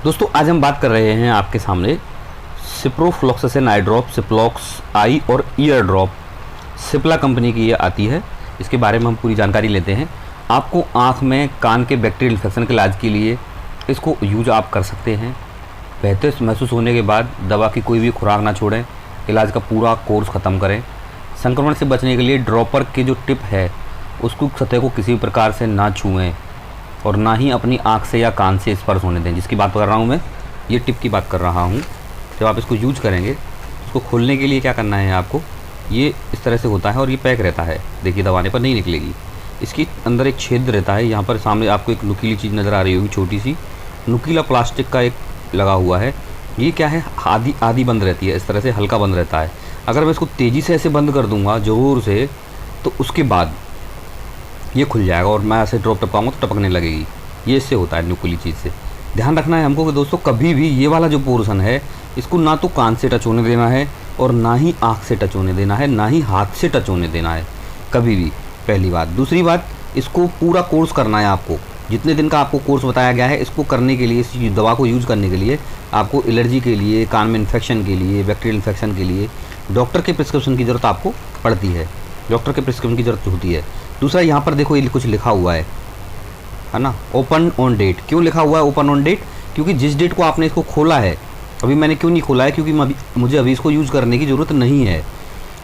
दोस्तों आज हम बात कर रहे हैं आपके सामने सिप्रोफ्लॉक्सासिन आई ड्रॉप, सिप्लॉक्स आई और ईयर ड्रॉप। सिप्ला कंपनी की ये आती है। इसके बारे में हम पूरी जानकारी लेते हैं। आपको आँख में कान के बैक्टीरियल इन्फेक्शन के इलाज के लिए इसको यूज आप कर सकते हैं। बेहतर महसूस होने के बाद दवा की कोई भी खुराक ना छोड़ें, इलाज का पूरा कोर्स ख़त्म करें। संक्रमण से बचने के लिए ड्रॉपर की जो टिप है उसको सतह को किसी भी प्रकार से ना छुएं और ना ही अपनी आँख से या कान से स्पर्श होने दें। जिसकी बात कर रहा हूँ मैं, ये टिप की बात कर रहा हूँ। जब आप इसको यूज करेंगे, इसको खोलने के लिए क्या करना है आपको, ये इस तरह से होता है और ये पैक रहता है। देखिए दबाने पर नहीं निकलेगी। इसके अंदर एक छेद रहता है। यहाँ पर सामने आपको एक नुकीली चीज़ नज़र आ रही होगी, छोटी सी नुकीला प्लास्टिक का एक लगा हुआ है। ये क्या है, आधी बंद रहती है, इस तरह से हल्का बंद रहता है। अगर मैं इसको तेज़ी से ऐसे बंद कर दूँगा ज़ोर से, तो उसके बाद ये खुल जाएगा और मैं ऐसे ड्रॉप टपकाऊंगा तो टपकने लगेगी। ये इससे होता है नुकीली चीज़ से। ध्यान रखना है हमको कि दोस्तों कभी भी ये वाला जो पोर्शन है इसको ना तो कान से टच होने देना है और ना ही आँख से टच होने देना है, ना ही हाथ से टच होने देना है कभी भी। पहली बात। दूसरी बात, इसको पूरा कोर्स करना है आपको। जितने दिन का आपको कोर्स बताया गया है, इसको करने के लिए, इस दवा को यूज़ करने के लिए आपको एलर्जी के लिए, कान में इन्फेक्शन के लिए, बैक्टीरियल इन्फेक्शन के लिए डॉक्टर के प्रिस्क्रिप्शन की ज़रूरत आपको पड़ती है। डॉक्टर के प्रिस्क्रिप्शन की ज़रूरत होती है। दूसरा, यहाँ पर देखो ये कुछ लिखा हुआ है ना, ओपन ऑन डेट। क्यों लिखा हुआ है ओपन ऑन डेट? क्योंकि जिस डेट को आपने इसको खोला है, अभी मैंने क्यों नहीं खोला है, क्योंकि मुझे अभी इसको यूज़ करने की ज़रूरत नहीं है।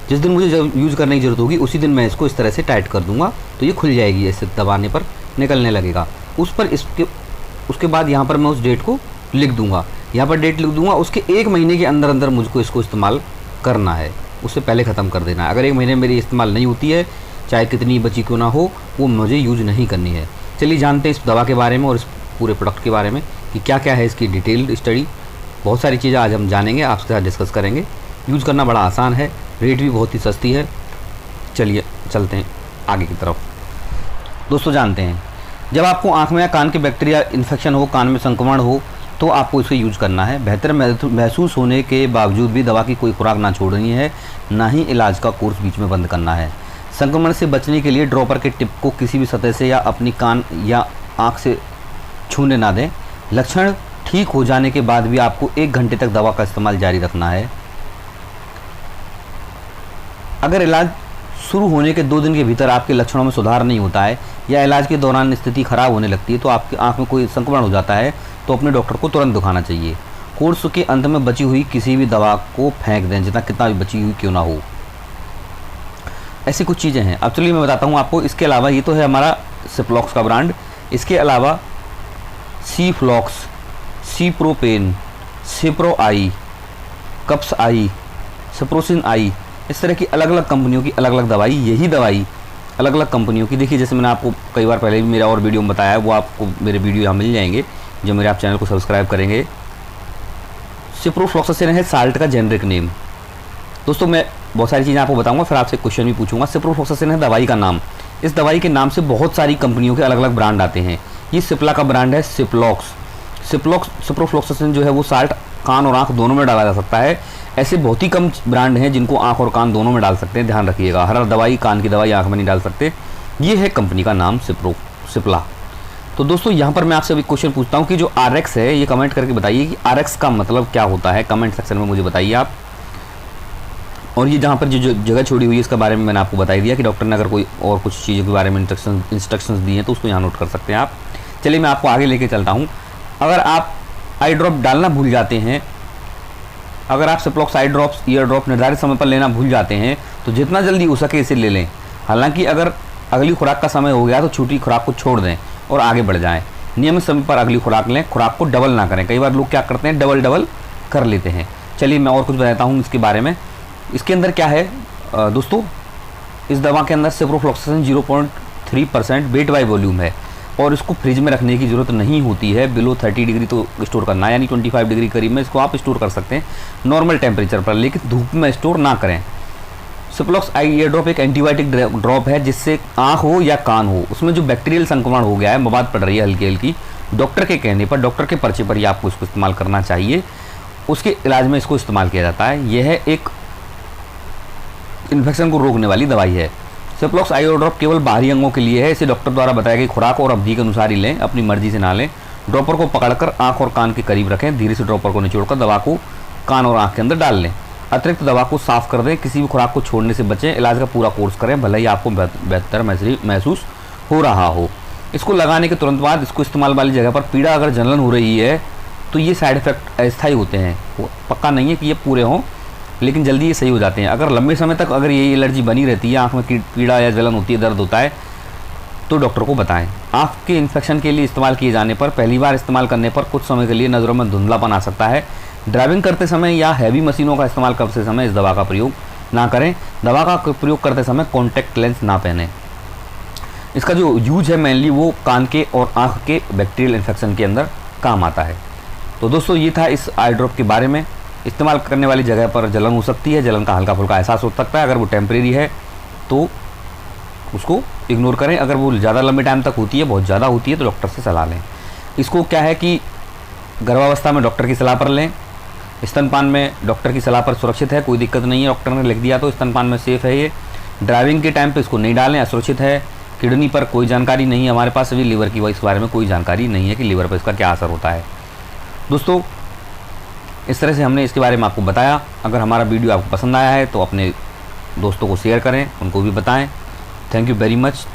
जिस दिन मुझे जब यूज़ करने की ज़रूरत होगी उसी दिन मैं इसको इस तरह से टाइट कर दूँगा तो ये खुल जाएगी। ऐसे दबाने पर निकलने लगेगा। उसके बाद यहाँ पर मैं उस डेट को लिख दूँगा। यहाँ पर डेट लिख दूँगा। उसके 1 महीने के अंदर अंदर मुझको इसको इस्तेमाल करना है, उससे पहले ख़त्म कर देना है। अगर 1 महीने मेरी इस्तेमाल नहीं होती है, चाहे कितनी बची क्यों ना हो, वो मुझे यूज़ नहीं करनी है। चलिए जानते हैं इस दवा के बारे में और इस पूरे प्रोडक्ट के बारे में कि क्या क्या है इसकी डिटेल्ड स्टडी। बहुत सारी चीज़ें आज हम जानेंगे, आपके साथ डिस्कस करेंगे। यूज़ करना बड़ा आसान है, रेट भी बहुत ही सस्ती है। चलिए चलते हैं आगे की तरफ। दोस्तों जानते हैं, जब आपको आँख में या कान के बैक्टीरिया इन्फेक्शन हो, कान में संक्रमण हो, तो आपको इसे यूज़ करना है। बेहतर महसूस होने के बावजूद भी दवा की कोई खुराक ना छोड़नी है, ना ही इलाज का कोर्स बीच में बंद करना है। संक्रमण से बचने के लिए ड्रॉपर के टिप को किसी भी सतह से या अपनी कान या आँख से छूने ना दें। लक्षण ठीक हो जाने के बाद भी आपको 1 घंटे तक दवा का इस्तेमाल जारी रखना है। अगर इलाज शुरू होने के 2 दिन के भीतर आपके लक्षणों में सुधार नहीं होता है या इलाज के दौरान स्थिति खराब होने लगती है, तो आपकी आँख में कोई संक्रमण हो जाता है, तो अपने डॉक्टर को तुरंत दिखाना चाहिए। कोर्स के अंत में बची हुई किसी भी दवा को फेंक दें, कितना भी बची हुई क्यों ना हो। ऐसी कुछ चीज़ें हैं। अब चलिए मैं बताता हूँ आपको। इसके अलावा ये तो है हमारा सिप्लॉक्स का ब्रांड। इसके अलावा सीफ्लॉक्स, सीप्रोपेन, सिप्रो आई, कप्स आई, सिप्रोसिन आई, इस तरह की अलग अलग कंपनियों की अलग अलग दवाई, यही दवाई अलग अलग कंपनियों की। देखिए जैसे मैंने आपको कई बार पहले भी मेरा और वीडियो में बताया है, वो आपको मेरे वीडियो यहाँ मिल जाएंगे जो मेरे आप चैनल को सब्सक्राइब करेंगे। सिप्रोफ्लॉक्सासिन है साल्ट का जेनरिक नेम। दोस्तों मैं बहुत सारी चीज़ें आपको बताऊंगा, फिर आपसे क्वेश्चन भी पूछूंगा। सिप्रोफ्लॉक्सासिन है दवाई का नाम। इस दवाई के नाम से बहुत सारी कंपनियों के अलग अलग ब्रांड आते हैं। ये सिप्ला का ब्रांड है सिप्लॉक्स। सिप्रोफ्लॉक्सासिन जो है वो साल्ट कान और आँख दोनों में डाला जा सकता है। ऐसे बहुत ही कम ब्रांड हैं जिनको आँख और कान दोनों में डाल सकते हैं। ध्यान रखिएगा, हर दवाई, कान की दवाई आँख में नहीं डाल सकते। ये है कंपनी का नाम सिप्ला। तो दोस्तों यहाँ पर मैं आपसे अभी क्वेश्चन पूछता हूँ कि जो RX है, ये कमेंट करके बताइए कि RX का मतलब क्या होता है। कमेंट सेक्शन में मुझे बताइए आप। और ये जहाँ पर जो जगह छोड़ी हुई है इसके बारे में मैंने आपको बता दिया कि डॉक्टर ने अगर कोई और कुछ चीज़ों के बारे में इंस्ट्रक्शंस दिए हैं तो उसको यहाँ नोट कर सकते हैं आप। चलिए मैं आपको आगे लेके चलता हूँ। अगर आप आई ड्रॉप डालना भूल जाते हैं, अगर आप Ciplox eye drops, year drop निर्धारित समय पर लेना भूल जाते हैं, तो जितना जल्दी हो सके इसे ले लें। हालांकि अगर अगली खुराक का समय हो गया तो छोटी खुराक को छोड़ दें और आगे बढ़ जाएं। नियमित समय पर अगली खुराक लें, खुराक को डबल ना करें। कई बार लोग क्या करते हैं, डबल कर लेते हैं। चलिए मैं और कुछ बताता हूँ इसके बारे में। इसके अंदर क्या है दोस्तों, इस दवा के अंदर सिप्रोफ्लॉक्सासिन 0.3% वेट बाय वॉल्यूम है और इसको फ्रिज में रखने की ज़रूरत नहीं होती है। बिलो 30 डिग्री तो स्टोर करना है, यानी 25 डिग्री करीब में इसको आप स्टोर कर सकते हैं नॉर्मल टेम्परेचर पर, लेकिन धूप में स्टोर ना करें। सिप्लॉक्स आई ईयर ड्रॉप एक एंटीबायोटिक ड्रॉप है जिससे आँख हो या कान हो, उसमें जो बैक्टीरियल संक्रमण हो गया है, मवाद पड़ रही है हल्की हल्की, डॉक्टर के कहने पर, डॉक्टर के पर्चे पर ही आपको इसको इस्तेमाल करना चाहिए। उसके इलाज में इसको इस्तेमाल किया जाता है। यह एक इन्फेक्शन को रोकने वाली दवाई है। सिप्लॉक्स आई ड्रॉप केवल बाहरी अंगों के लिए है। इसे डॉक्टर द्वारा बताई गई खुराक और अवधि के अनुसार ही लें, अपनी मर्जी से ना लें। ड्रॉपर को पकड़कर आंख और कान के करीब रखें। धीरे से ड्रॉपर को निचोड़कर दवा को कान और आंख के अंदर डाल लें। अतिरिक्त दवा को साफ कर दें। किसी भी खुराक को छोड़ने से बचें। इलाज का पूरा कोर्स करें, भले ही आपको बेहतर महसूस हो रहा हो। इसको लगाने के तुरंत बाद इसको इस्तेमाल वाली जगह पर पीड़ा अगर जलन हो रही है तो ये साइड इफ़ेक्ट अस्थायी होते हैं, पक्का नहीं है कि ये पूरे हों, लेकिन जल्दी ये सही हो जाते हैं। अगर लंबे समय तक अगर ये एलर्जी बनी रहती है, आँख में पीड़ा या जलन होती है, दर्द होता है, तो डॉक्टर को बताएं। आँख के इन्फेक्शन के लिए इस्तेमाल किए जाने पर पहली बार इस्तेमाल करने पर कुछ समय के लिए नज़रों में धुंधलापन आ सकता है। ड्राइविंग करते समय या हैवी मशीनों का इस्तेमाल करते समय इस दवा का प्रयोग ना करें। दवा का प्रयोग करते समय कॉन्टैक्ट लेंस ना पहनें। इसका जो यूज है मेनली वो कान के और आँख के बैक्टीरियल इन्फेक्शन के अंदर काम आता है। तो दोस्तों ये था इस आई ड्रॉप के बारे में। इस्तेमाल करने वाली जगह पर जलन हो सकती है, जलन का हल्का फुल्का एहसास हो सकता है। अगर वो टेम्परेरी है तो उसको इग्नोर करें। अगर वो ज़्यादा लंबे टाइम तक होती है, बहुत ज़्यादा होती है, तो डॉक्टर से सलाह लें। इसको क्या है कि गर्भावस्था में डॉक्टर की सलाह पर लें। स्तनपान में डॉक्टर की सलाह पर सुरक्षित है, कोई दिक्कत नहीं है, डॉक्टर ने लिख दिया तो स्तनपान में सेफ़ है ये। ड्राइविंग के टाइम पे इसको नहीं डालें, असुरक्षित है। किडनी पर कोई जानकारी नहीं है हमारे पास, अभी लीवर की इस बारे में कोई जानकारी नहीं है कि लीवर पर इसका क्या असर होता है। दोस्तों इस तरह से हमने इसके बारे में आपको बताया। अगर हमारा वीडियो आपको पसंद आया है तो अपने दोस्तों को शेयर करें, उनको भी बताएं। Thank you very much.